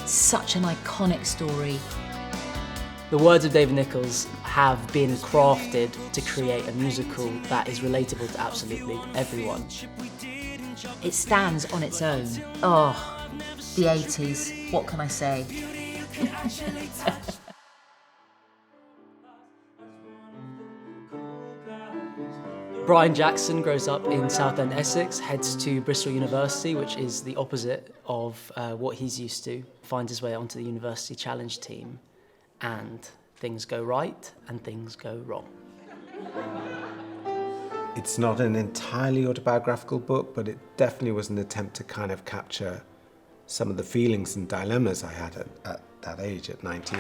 It's such an iconic story. The words of David Nicholls have been crafted to create a musical that is relatable to absolutely everyone. It stands on its own. Oh, the 80s, what can I say? Brian Jackson grows up in Southend, Essex, heads to Bristol University, which is the opposite of what he's used to, finds his way onto the university challenge team, and things go right and things go wrong. It's not an entirely autobiographical book, but it definitely was an attempt to kind of capture some of the feelings and dilemmas I had at that age, at 19.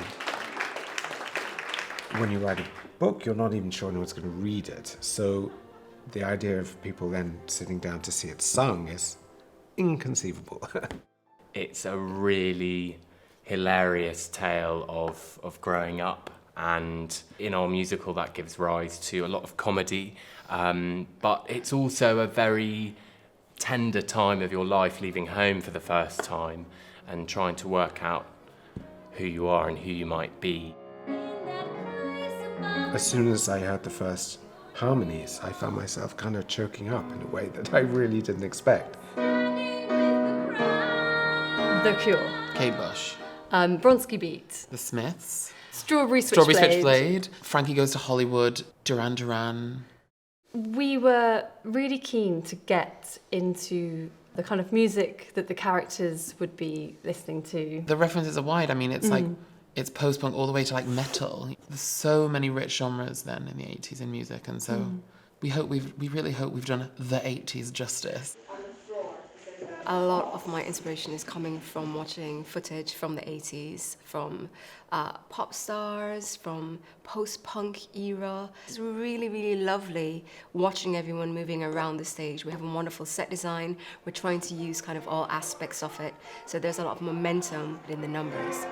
When you write a book, you're not even sure anyone's going to read it. So the idea of people then sitting down to see it sung is inconceivable. It's a really hilarious tale of growing up, and in our musical that gives rise to a lot of comedy, but it's also a very tender time of your life, leaving home for the first time and trying to work out who you are and who you might be. As soon as I heard the first harmonies, I found myself kind of choking up in a way that I really didn't expect. The Cure. Kate Bush. Bronski Beat. The Smiths. Strawberry Switchblade. Switchblade. Frankie Goes to Hollywood. Duran Duran. We were really keen to get into the kind of music that the characters would be listening to. The references are wide. I mean, it's like, it's post-punk all the way to like metal. There's so many rich genres then in the 80s in music, and so we really hope we've done the 80s justice. A lot of my inspiration is coming from watching footage from the 80s, from pop stars, from post-punk era. It's really, really lovely watching everyone moving around the stage. We have a wonderful set design. We're trying to use kind of all aspects of it. So there's a lot of momentum in the numbers.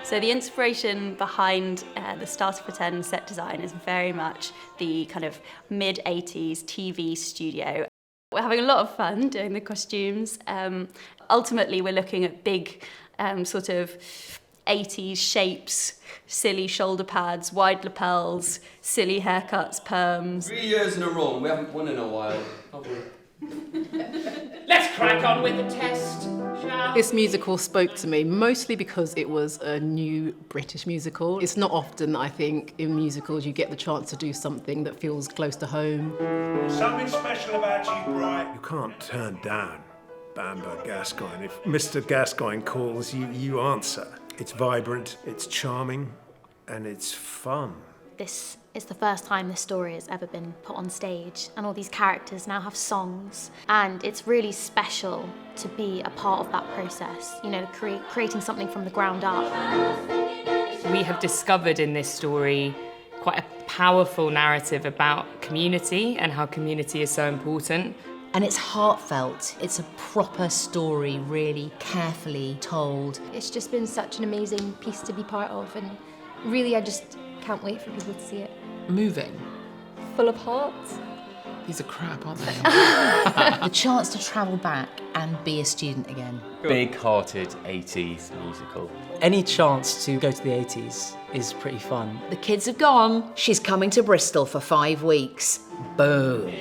So the inspiration behind the Start to Pretend set design is very much the kind of mid-80s TV studio. We're having a lot of fun doing the costumes. Ultimately, we're looking at big sort of 80s shapes, silly shoulder pads, wide lapels, silly haircuts, perms. 3 years in a row, we haven't won in a while, have we? Let's crack on with the test. This musical spoke to me mostly because it was a new British musical. It's not often, I think, in musicals you get the chance to do something that feels close to home. Something special about you, Bright. You can't turn down Bamber Gascoigne. If Mr. Gascoigne calls, you answer. It's vibrant, it's charming, and it's fun. This is the first time this story has ever been put on stage, and all these characters now have songs, and it's really special to be a part of that process, you know, creating something from the ground up. We have discovered in this story quite a powerful narrative about community and how community is so important. And it's heartfelt. It's a proper story, really carefully told. It's just been such an amazing piece to be part of, and really I just can't wait for people to see it. Moving. Full of heart. These are crap, aren't they? The chance to travel back and be a student again. Big-hearted 80s musical. Any chance to go to the 80s is pretty fun. The kids have gone. She's coming to Bristol for 5 weeks. Boom.